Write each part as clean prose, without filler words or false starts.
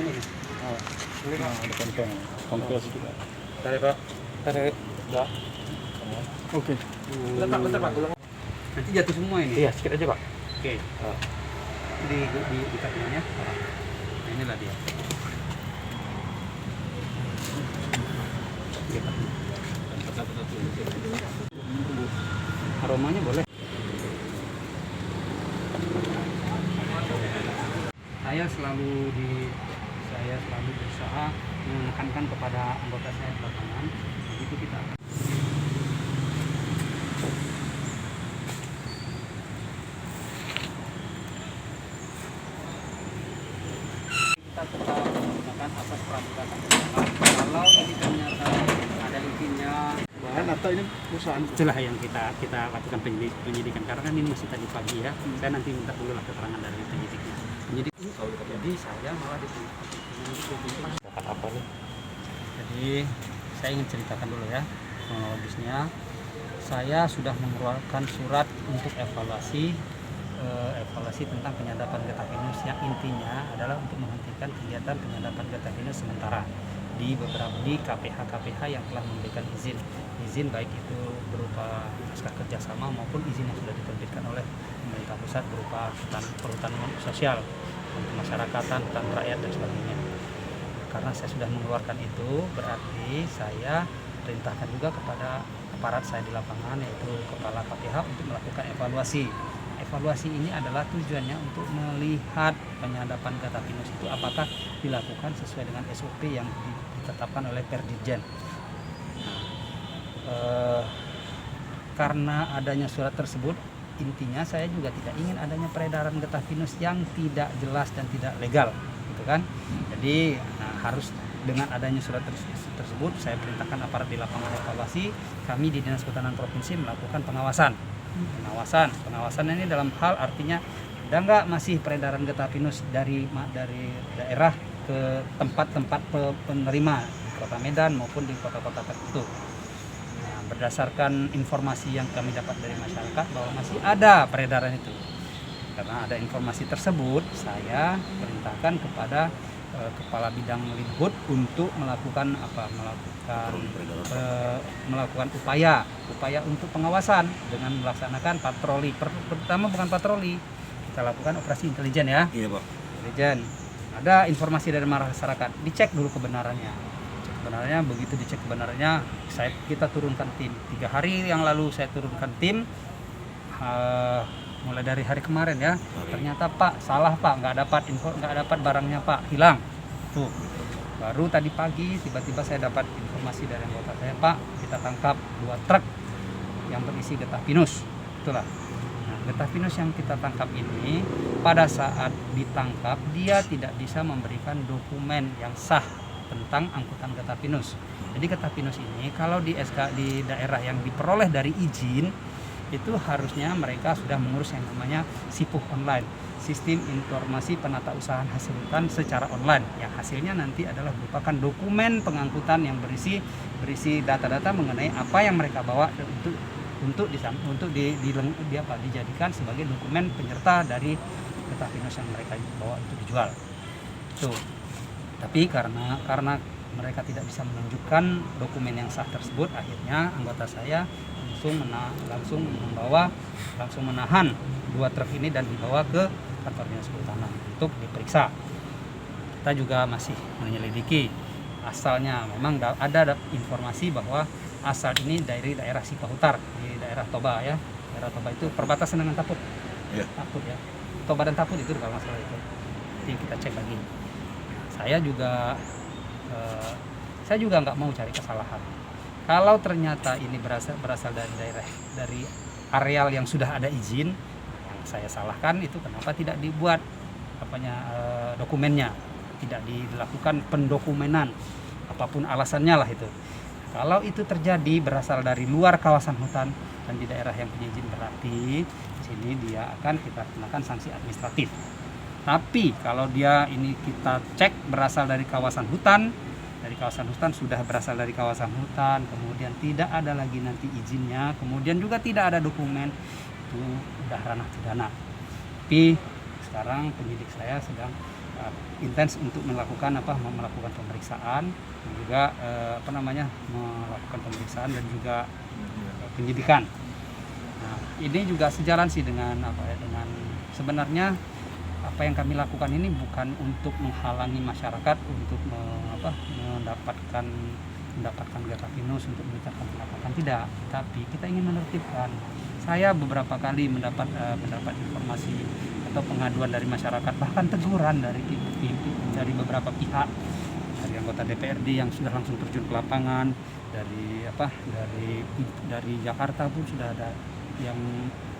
ini. Oh, Boleh Pak? ada kantong. Kompres juga. Tarik Pak. Tarik. Ya. Oke. Bentar Pak. Nanti jatuh semua ini. Iya, sedikit aja Pak. Oke. Di ikatnya. Nah, inilah dia. Iya, Pak. Aromanya boleh. Saya selalu berusaha menekankan kepada anggota saya di lapangan, begitu kita tetap menggunakan asas praduga tak bersalah. Kalau ini ternyata ada izinnya, Bahan atau ini perusahaan? itulah yang kita lakukan penyidikan, karena kan ini masih tadi pagi ya. Saya nanti minta dulu lah keterangan dari penyidiknya. Jadi saya malah Dapat apa nih? Jadi saya ingin ceritakan dulu ya kronologisnya. Saya sudah mengeluarkan surat untuk evaluasi tentang penyadapan getah pinus, yang intinya adalah untuk menghentikan kegiatan penyadapan getah pinus sementara di beberapa KPH yang telah memberikan izin baik itu berupa naskah kerjasama maupun izin yang sudah diterbitkan oleh pemerintah pusat berupa perhutanan sosial, kemasyarakatan, hutan rakyat dan sebagainya. Karena saya sudah mengeluarkan itu, berarti saya perintahkan juga kepada aparat saya di lapangan, yaitu kepala KPH, untuk melakukan evaluasi. Evaluasi ini adalah tujuannya untuk melihat penyadapan getah pinus itu apakah dilakukan sesuai dengan SOP yang ditetapkan oleh Perdirjen. Karena adanya surat tersebut, intinya saya juga tidak ingin adanya peredaran getah pinus yang tidak jelas dan tidak legal, gitu kan. Jadi harus dengan adanya surat tersebut, saya perintahkan aparat di lapangan evaluasi, kami di Dinas Kehutanan Provinsi melakukan pengawasan ini dalam hal artinya ada nggak masih peredaran getah pinus dari daerah ke tempat-tempat penerima di Kota Medan maupun di kota-kota tertentu. Berdasarkan informasi yang kami dapat dari masyarakat bahwa masih ada peredaran itu. Karena ada informasi tersebut, saya perintahkan kepada Kepala Bidang Linhut untuk melakukan upaya untuk pengawasan dengan melaksanakan patroli. Pertama bukan patroli, kita lakukan operasi intelijen ya. Iya Pak. Intelijen. Ada informasi dari masyarakat, dicek dulu kebenarannya. Begitu dicek kebenarannya, kita turunkan tim. 3 hari yang lalu saya turunkan tim, mulai dari hari kemarin ya. Ternyata Pak salah Pak, nggak dapat barangnya Pak, hilang. Tuh, baru tadi pagi tiba-tiba saya dapat informasi dari anggota saya, Pak kita tangkap 2 truk yang berisi getah pinus. Itulah. Nah, getah pinus yang kita tangkap ini pada saat ditangkap dia tidak bisa memberikan dokumen yang sah tentang angkutan getah pinus. Jadi getah pinus ini kalau di daerah yang diperoleh dari izin itu harusnya mereka sudah mengurus yang namanya SIPUH online, Sistem Informasi Penata Usahaan Hasil Hutan secara online, yang hasilnya nanti adalah merupakan dokumen pengangkutan yang berisi data-data mengenai apa yang mereka bawa untuk dijadikan sebagai dokumen penyerta dari getah pinus yang mereka bawa untuk dijual. Tuh. Tapi karena mereka tidak bisa menunjukkan dokumen yang sah tersebut, akhirnya anggota saya langsung menahan 2 truk ini dan dibawa ke kantor Dinas Kehutanan untuk diperiksa. Kita juga masih menyelidiki asalnya. Memang ada informasi bahwa asal ini dari daerah Sikahutar, di daerah Toba ya. Daerah Toba itu perbatasan dengan Taput. Iya. Taput ya. Toba dan Taput itu kalau masalah itu. Nanti kita cek lagi. Saya juga nggak mau cari kesalahan. Kalau ternyata ini berasal dari areal yang sudah ada izin, yang saya salahkan itu kenapa tidak dibuat dokumennya, tidak dilakukan pendokumenan, apapun alasannya lah itu. Kalau itu terjadi berasal dari luar kawasan hutan dan di daerah yang punya izin, berarti di sini dia akan kita kenakan sanksi administratif. Tapi kalau dia ini kita cek berasal dari kawasan hutan, sudah berasal dari kawasan hutan, kemudian tidak ada lagi nanti izinnya, kemudian juga tidak ada dokumen, itu udah ranah pidana. Tapi sekarang penyidik saya sedang intens untuk melakukan pemeriksaan dan juga melakukan pemeriksaan dan juga penyidikan. Nah, ini juga sejalan sih dengan dengan sebenarnya apa yang kami lakukan ini bukan untuk menghalangi masyarakat untuk mendapatkan data pinus untuk meningkatkan pendapatan, tidak, tapi kita ingin menertibkan. Saya beberapa kali mendapat informasi atau pengaduan dari masyarakat, bahkan teguran dari beberapa pihak, dari anggota DPRD yang sudah langsung terjun ke lapangan, dari Jakarta pun sudah ada yang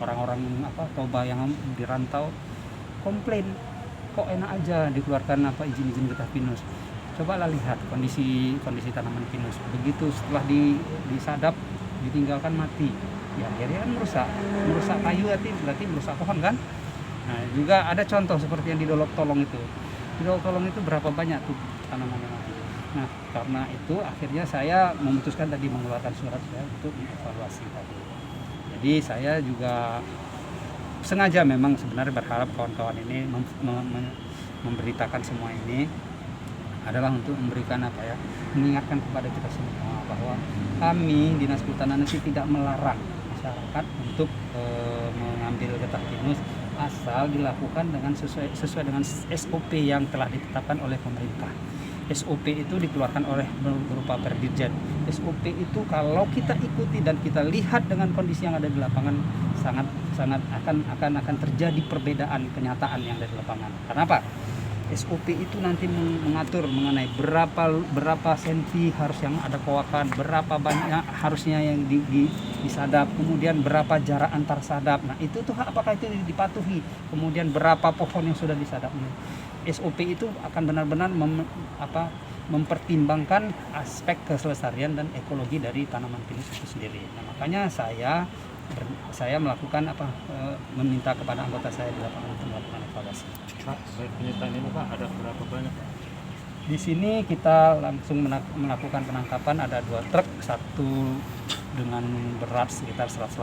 orang-orang Toba yang dirantau komplain, kok enak aja dikeluarkan izin-izin getah pinus. Cobalah lihat kondisi tanaman pinus, begitu setelah disadap ditinggalkan mati, ya akhirnya kan merusak kayu, berarti merusak pohon kan. Nah, juga ada contoh seperti yang di Dolok Tolong itu. Di Dolok Tolong itu berapa banyak tuh tanaman yang mati. Nah, karena itu akhirnya saya memutuskan tadi mengeluarkan surat saya untuk evaluasi tadi. Jadi saya juga sengaja memang sebenarnya berharap kawan-kawan ini memberitakan semua ini adalah untuk memberikan mengingatkan kepada kita semua bahwa kami Dinas Kehutanan itu tidak melarang masyarakat untuk mengambil getah pinus asal dilakukan dengan sesuai dengan SOP yang telah ditetapkan oleh pemerintah. SOP itu dikeluarkan oleh berupa Perdirjen. SOP itu kalau kita ikuti dan kita lihat dengan kondisi yang ada di lapangan sangat akan terjadi perbedaan kenyataan yang ada di lapangan. Karena apa? SOP itu nanti mengatur mengenai berapa senti harus yang ada kowakan, berapa banyak harusnya yang disadap, kemudian berapa jarak antar sadap. Nah, itu tuh apakah itu dipatuhi? Kemudian berapa pohon yang sudah disadap. SOP itu akan benar-benar mempertimbangkan aspek keselestarian dan ekologi dari tanaman pinus itu sendiri. Nah, makanya saya melakukan meminta kepada anggota saya di lapangan untuk melakukan evaluasi. Pak, penyitaan ini Pak ada berapa banyak? Di sini kita langsung melakukan penangkapan, ada 2 truk, satu dengan berat sekitar 180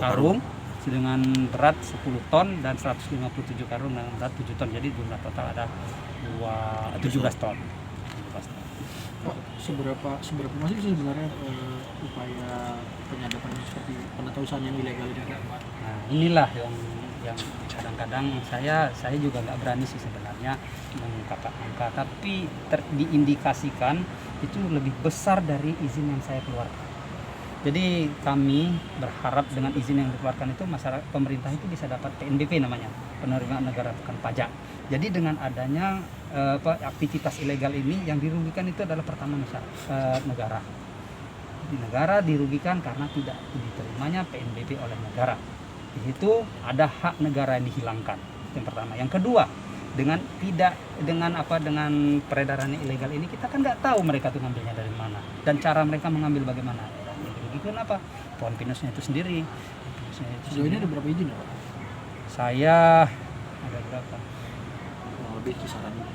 karung dengan berat 10 ton dan 157 karung dengan berat 7 ton. Jadi jumlah total ada 17 ton. Pak, seberapa masih sih sebenarnya upaya penyadapan seperti penatausahaan yang ilegal ini? Nah, inilah yang kadang-kadang saya juga nggak berani sih sebenarnya mengungkapkan angka, tapi diindikasikan itu lebih besar dari izin yang saya keluarkan. Jadi kami berharap dengan izin yang dikeluarkan itu masyarakat pemerintah itu bisa dapat PNBP namanya, penerimaan negara bukan pajak. Jadi dengan adanya aktivitas ilegal ini yang dirugikan itu adalah pertama negara. Negara dirugikan karena tidak diterimanya PNBP oleh negara. Di situ ada hak negara yang dihilangkan. Itu yang pertama. Yang kedua, dengan peredaran ilegal ini kita kan nggak tahu mereka tuh ngambilnya dari mana dan cara mereka mengambil bagaimana. Itu apa? Pohon pinusnya itu sendiri. Sejauh ini ada berapa izin ya, Pak? Saya ada berapa? Lebih kisarannya.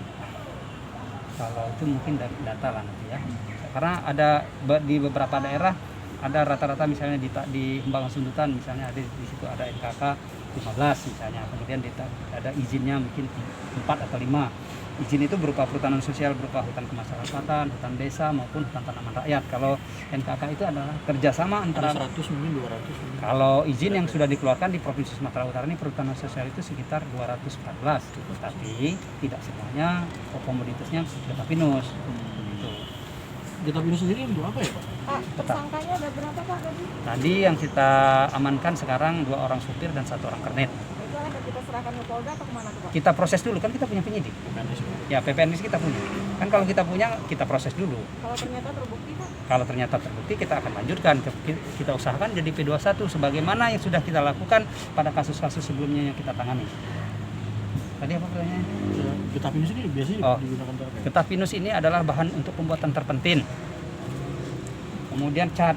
Kalau itu mungkin dari data lah nanti ya. Karena ada di beberapa daerah ada rata-rata misalnya di Hembangan Sundutan misalnya ada di situ ada NKK 15 misalnya. Kemudian ada izinnya mungkin 4 atau 5. Izin itu berupa perhutanan sosial, berupa hutan kemasyarakatan, hutan desa maupun hutan tanaman rakyat. Kalau NKK itu adalah kerjasama antara 100 mungkin 200. Kalau izin yang sudah dikeluarkan di Provinsi Sumatera Utara ini perhutanan sosial itu sekitar 214, tapi tidak semuanya komoditasnya getah pinus. Gitu. Getah pinus sendiri untuk apa ya, Pak? Pak, tersangkanya ada berapa Pak tadi? Tadi yang kita amankan sekarang 2 orang supir dan 1 orang kernet. Itu ada kita serahkan ke Polda atau kemana tuh Pak? Kita proses dulu, kan kita punya penyidik. Ya, PPNS kita punya. Kan kalau kita punya, kita proses dulu. Kalau ternyata terbukti Pak? Kalau ternyata terbukti, kita akan lanjutkan. Kita usahakan jadi P21 sebagaimana yang sudah kita lakukan pada kasus-kasus sebelumnya yang kita tangani. Tadi apa pertanyaannya? Getah pinus ini biasanya digunakan untuk apa? Getah pinus ini adalah bahan untuk pembuatan terpentin. Kemudian cat.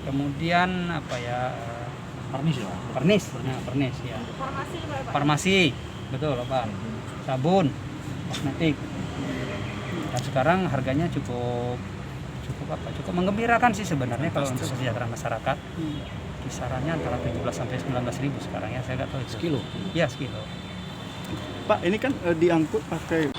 Kemudian Farnis ya? Pernis. Nah, pernis ya. Farmasi Pak? Farmasi. Betul, Pak. Sabun, kosmetik. Dan sekarang harganya cukup menggembirakan sih sebenarnya kalau untuk kesejahteraan masyarakat. kisarannya antara 17 sampai 19.000 sekarang ya, saya nggak tahu itu. Sekilo? Iya, sekilo. Pak, ini kan diangkut pakai